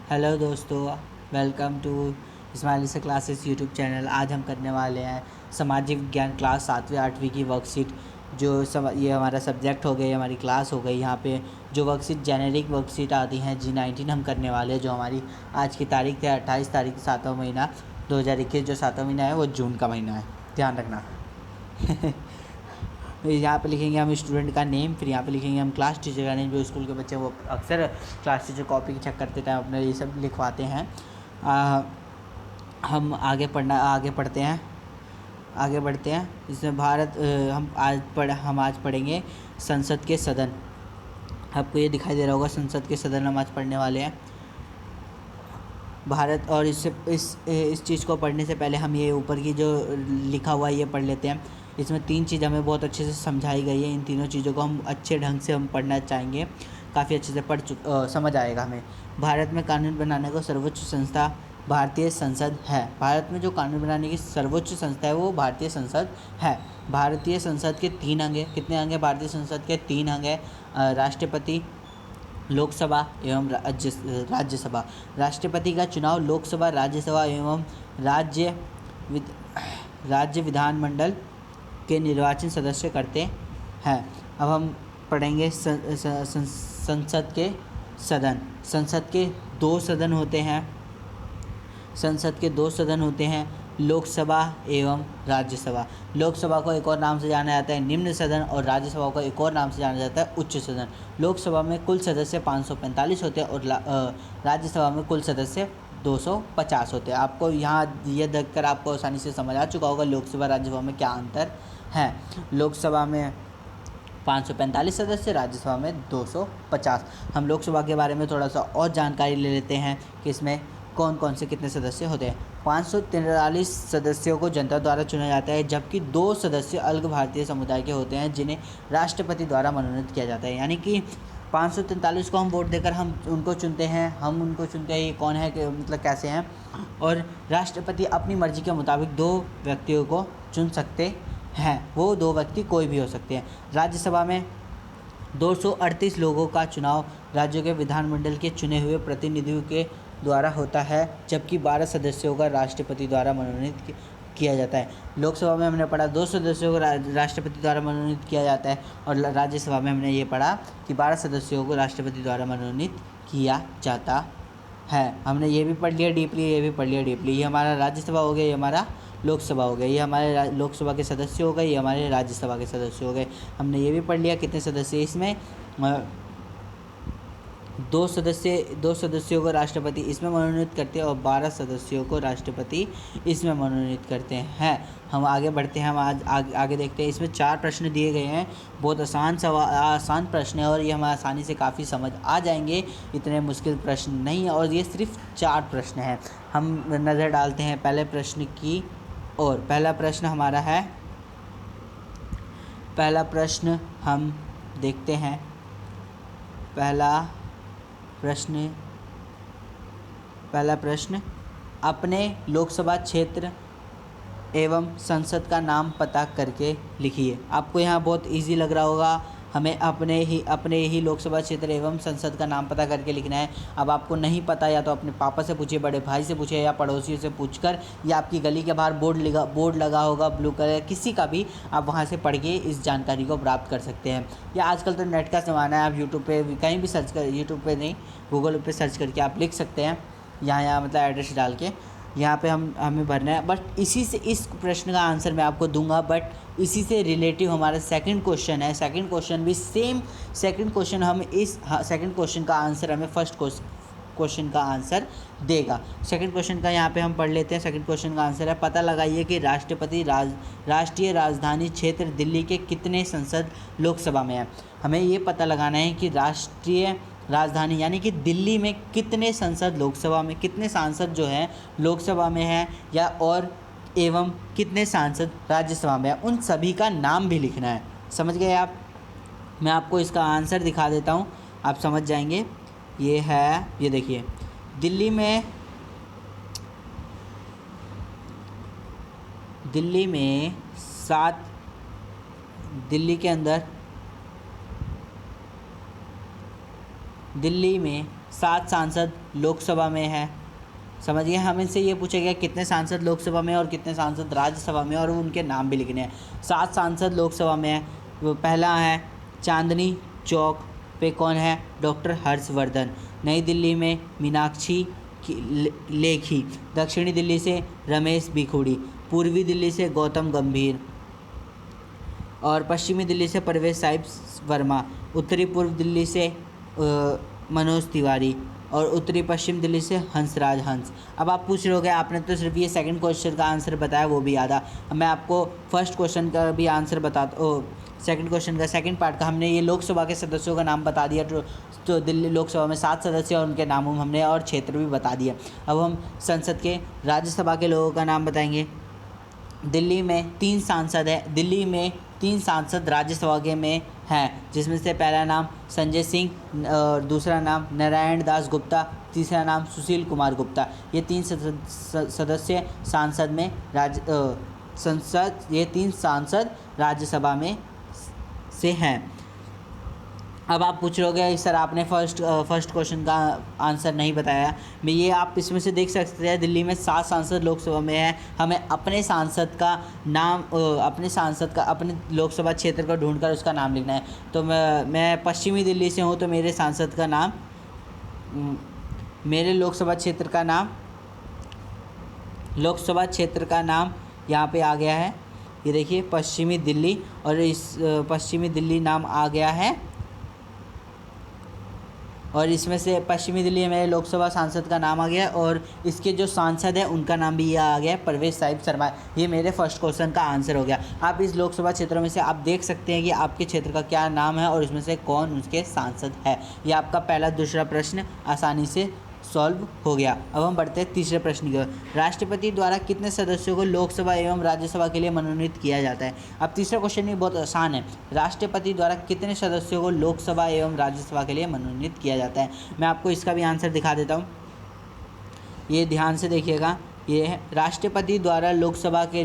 Hello दोस्तों, welcome to smiley से classes YouTube channel. आज हम करने वाले हैं सामाजिक विज्ञान क्लास 7वीं 8वीं की वर्कशीट। ये हमारा सब्जेक्ट हो गई, हमारी क्लास हो गई। यहाँ पे जो वर्कशीट जेनेरिक वर्कशीट आती हैं G19 हम करने वाले हैं। जो हमारी आज की तारीख है 28 तारीख 7वां महीना 2021। जो 7वां महीना है वो जून का महीना है, ध्यान रखना। यहाँ पे लिखेंगे हम स्टूडेंट का नेम, फिर यहाँ पे लिखेंगे हम क्लास टीचर का नेम। जो स्कूल के बच्चे वो अक्सर क्लास टीचर कॉपी चेक करते टाइम अपने ये सब लिखवाते हैं। हम आगे बढ़ते हैं। इसमें हम आज पढ़ेंगे संसद के सदन। आपको ये दिखाई दे रहा होगा, संसद के सदन हम आज पढ़ने वाले हैं। भारत और इस चीज़ को पढ़ने से पहले हम ये ऊपर की जो लिखा हुआ है ये पढ़ लेते हैं। इसमें 3 चीज़ हमें बहुत अच्छे से समझाई गई है। इन तीनों चीज़ों को हम अच्छे ढंग से हम पढ़ना चाहेंगे, काफ़ी अच्छे से समझ आएगा हमें। भारत में कानून बनाने को सर्वोच्च संस्था भारतीय संसद है। भारत में जो कानून बनाने की सर्वोच्च संस्था है वो भारतीय संसद है। भारतीय संसद के 3 अंग हैं। कितने अंग हैं भारतीय संसद के? 3 अंग हैं। राष्ट्रपति, लोकसभा एवं राज्यसभा। राष्ट्रपति का चुनाव लोकसभा, राज्यसभा एवं राज्य विधानमंडल के निर्वाचित सदस्य करते हैं। अब हम पढ़ेंगे संसद के सदन। संसद के 2 सदन होते हैं, लोकसभा एवं राज्यसभा। लोकसभा को एक और नाम से जाना जाता है निम्न सदन, और राज्यसभा को एक और नाम से जाना जाता है उच्च सदन। लोकसभा में कुल सदस्य 545 होते हैं और राज्यसभा में कुल सदस्य 250 होते हैं। आपको यहाँ ये देखकर आपको आसानी से समझ आ चुका होगा लोकसभा राज्यसभा में क्या अंतर है। लोकसभा में 545 सदस्य, राज्यसभा में 250। हम लोकसभा के बारे में थोड़ा सा और जानकारी ले लेते हैं कि इसमें कौन कौन से कितने सदस्य होते हैं। 543 सदस्यों को जनता द्वारा चुना जाता है, जबकि 2 सदस्य अल्प भारतीय समुदाय के होते हैं जिन्हें राष्ट्रपति द्वारा मनोनीत किया जाता है। यानी कि 543 को हम वोट देकर हम उनको चुनते हैं। ये कौन है, मतलब कैसे हैं। और राष्ट्रपति अपनी मर्जी के मुताबिक 2 व्यक्तियों को चुन सकते हैं। वो 2 व्यक्ति कोई भी हो सकते हैं। राज्यसभा में 238 लोगों का चुनाव राज्यों के विधानमंडल के चुने हुए प्रतिनिधियों के द्वारा होता है, जबकि 12 सदस्यों का राष्ट्रपति द्वारा मनोनीत किया जाता है। लोकसभा में हमने पढ़ा 2 सदस्यों को राष्ट्रपति द्वारा मनोनीत किया जाता है, और राज्यसभा में हमने ये पढ़ा कि 12 सदस्यों को राष्ट्रपति द्वारा मनोनीत किया जाता है। हमने ये भी पढ़ लिया डीपली, ये हमारा राज्यसभा हो गया, ये हमारा लोकसभा हो गया। ये हमारे लोकसभा के सदस्य हो गए, ये हमारे राज्यसभा के सदस्य हो गए। हमने ये भी पढ़ लिया कितने सदस्य इसमें। 2 सदस्यों को राष्ट्रपति इसमें मनोनीत करते हैं और 12 सदस्यों को राष्ट्रपति इसमें मनोनीत करते हैं। हम आगे बढ़ते हैं। हम आज आगे देखते हैं। इसमें 4 प्रश्न दिए गए हैं। बहुत आसान प्रश्न है और ये हमें आसानी से काफ़ी समझ आ जाएंगे। इतने मुश्किल प्रश्न नहीं है, और ये सिर्फ 4 प्रश्न हैं। हम नज़र डालते हैं पहले प्रश्न की और पहला प्रश्न हम देखते हैं। पहला प्रश्न अपने लोकसभा क्षेत्र एवं संसद का नाम पता करके लिखिए। आपको यहाँ बहुत इजी लग रहा होगा। हमें अपने ही लोकसभा क्षेत्र एवं संसद का नाम पता करके लिखना है। अब आपको नहीं पता, या तो अपने पापा से पूछिए, बड़े भाई से पूछिए, या पड़ोसियों से पूछकर, या आपकी गली के बाहर बोर्ड लगा होगा ब्लू कलर, किसी का भी, आप वहाँ से पढ़ के इस जानकारी को प्राप्त कर सकते हैं। या आजकल तो नेट का ज़माना है, आप यूट्यूब पे कहीं भी सर्च कर, यूट्यूब पे नहीं, गूगल पे सर्च करके आप लिख सकते हैं। यहाँ मतलब एड्रेस डाल के यहाँ पे हमें भरना है। बट इस प्रश्न का आंसर मैं आपको दूंगा, बट इसी से रिलेटिव हमारा सेकंड क्वेश्चन है। सेकंड क्वेश्चन भी सेम। सेकंड क्वेश्चन का आंसर हमें फर्स्ट क्वेश्चन का आंसर देगा। सेकंड क्वेश्चन का यहाँ पे हम पढ़ लेते हैं। सेकंड क्वेश्चन का आंसर है, पता लगाइए कि राष्ट्रीय राजधानी क्षेत्र दिल्ली के कितने संसद लोकसभा में है। हमें ये पता लगाना है कि राष्ट्रीय राजधानी यानी कि दिल्ली में कितने संसद लोकसभा में, कितने सांसद जो हैं लोकसभा में हैं, या और एवं कितने सांसद राज्यसभा में हैं। उन सभी का नाम भी लिखना है। समझ गए आप? मैं आपको इसका आंसर दिखा देता हूँ, आप समझ जाएंगे। ये देखिए, दिल्ली में दिल्ली में 7 सांसद लोकसभा में है। समझिए, हम इनसे ये पूछा गया कितने सांसद लोकसभा में और कितने सांसद राज्यसभा में, और उनके नाम भी लिखने हैं। 7 सांसद लोकसभा में है। वो पहला है चांदनी चौक पे कौन है? डॉक्टर हर्षवर्धन। नई दिल्ली में मीनाक्षी लेखी। दक्षिणी दिल्ली से रमेश बिखूड़ी। पूर्वी दिल्ली से गौतम गंभीर और पश्चिमी दिल्ली से परवेश साहिब वर्मा। उत्तरी पूर्व दिल्ली से मनोज तिवारी और उत्तरी पश्चिम दिल्ली से हंसराज हंस। अब आप पूछ रहे हो, आपने तो सिर्फ ये सेकंड क्वेश्चन का आंसर बताया, वो भी याद आ। मैं आपको फर्स्ट क्वेश्चन का भी आंसर सेकंड क्वेश्चन का सेकंड पार्ट का हमने ये लोकसभा के सदस्यों का नाम बता दिया। तो दिल्ली लोकसभा में 7 सदस्य और उनके नाम हमने और क्षेत्र भी बता दिया। अब हम संसद के राज्यसभा के लोगों का नाम बताएंगे। दिल्ली में 3 सांसद हैं। दिल्ली में 3 सांसद राज्यसभा के में हैं, जिसमें से पहला नाम संजय सिंह और दूसरा नाम नारायण दास गुप्ता, तीसरा नाम सुशील कुमार गुप्ता। ये 3 सदस्य सांसद में ये 3 सांसद राज्यसभा में से हैं। अब आप पूछ रहे हो सर आपने फर्स्ट क्वेश्चन का आंसर नहीं बताया। मैं ये आप इसमें से देख सकते हैं, दिल्ली में 7 सांसद लोकसभा में है। हमें अपने सांसद का नाम अपने लोकसभा क्षेत्र को ढूंढकर उसका नाम लिखना है। तो मैं पश्चिमी दिल्ली से हूँ, तो मेरे सांसद का नाम, मेरे लोकसभा क्षेत्र का नाम यहाँ पे आ गया है। ये देखिए पश्चिमी दिल्ली, और इस पश्चिमी दिल्ली नाम आ गया है। और इसमें से पश्चिमी दिल्ली में मेरे लोकसभा सांसद का नाम आ गया, और इसके जो सांसद हैं उनका नाम भी ये आ गया, परवेश साहिब शर्मा। ये मेरे फर्स्ट क्वेश्चन का आंसर हो गया। आप इस लोकसभा क्षेत्रों में से आप देख सकते हैं कि आपके क्षेत्र का क्या नाम है और इसमें से कौन उसके सांसद है। ये आपका पहला दूसरा प्रश्न आसानी से सॉल्व हो गया। अब हम बढ़ते हैं तीसरे प्रश्न की ओर। राष्ट्रपति द्वारा कितने सदस्यों को लोकसभा एवं राज्यसभा के लिए मनोनीत किया जाता है? अब तीसरा क्वेश्चन भी बहुत आसान है। राष्ट्रपति द्वारा कितने सदस्यों को लोकसभा एवं राज्यसभा के लिए मनोनीत किया जाता है? मैं आपको इसका भी आंसर दिखा देता हूँ, ये ध्यान से देखिएगा। ये है राष्ट्रपति द्वारा लोकसभा के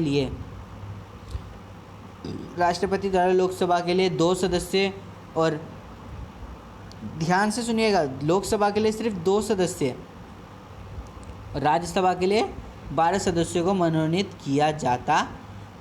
लिए 2 सदस्य, और ध्यान से सुनिएगा, लोकसभा के लिए सिर्फ 2 सदस्य, राज्यसभा के लिए 12 सदस्यों को मनोनीत किया जाता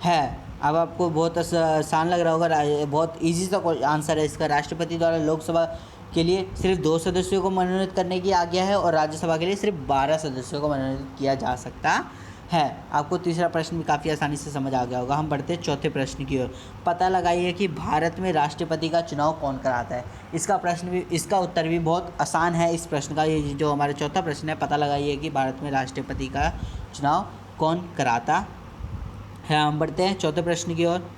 है। अब आपको बहुत आसान लग रहा होगा, बहुत इजी सा आंसर है इसका। राष्ट्रपति द्वारा लोकसभा के लिए सिर्फ 2 सदस्यों को मनोनीत करने की आज्ञा है, और राज्यसभा के लिए सिर्फ 12 सदस्यों को मनोनीत किया जा सकता है। आपको तीसरा प्रश्न भी काफ़ी आसानी से समझ आ गया होगा। हम बढ़ते हैं चौथे प्रश्न की ओर। पता लगाइए कि भारत में राष्ट्रपति का चुनाव कौन कराता है? इसका उत्तर भी बहुत आसान है। इस प्रश्न का, ये जो हमारा चौथा प्रश्न है, पता लगाइए कि भारत में राष्ट्रपति का चुनाव कौन कराता है। हम बढ़ते हैं चौथे प्रश्न की ओर,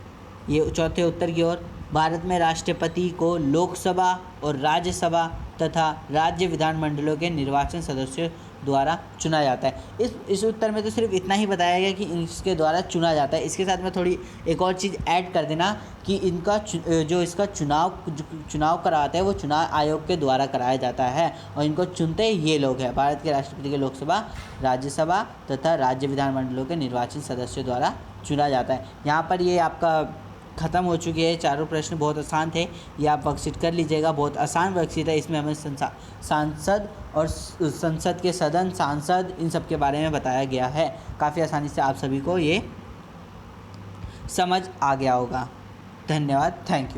ये चौथे उत्तर की ओर। भारत में राष्ट्रपति को लोकसभा और राज्यसभा तथा राज्य विधानमंडलों के निर्वाचन सदस्यों द्वारा चुना जाता है। इस उत्तर में तो सिर्फ इतना ही बताया गया कि इसके द्वारा चुना जाता है। इसके साथ में थोड़ी एक और चीज़ ऐड कर देना कि इसका चुनाव कराता है वो चुनाव आयोग के द्वारा कराया जाता है, और इनको चुनते ये लोग हैं। भारत के राष्ट्रपति के लोकसभा, राज्यसभा तथा राज्य विधानमंडलों के निर्वाचन सदस्यों द्वारा चुना जाता है। यहाँ पर ये आपका ख़त्म हो चुकी है। चारों प्रश्न बहुत आसान थे, ये आप वर्कशीट कर लीजिएगा। बहुत आसान वर्कशीट है। इसमें हमें सांसद और संसद के सदन, सांसद, इन सब के बारे में बताया गया है। काफ़ी आसानी से आप सभी को ये समझ आ गया होगा। धन्यवाद, थैंक यू।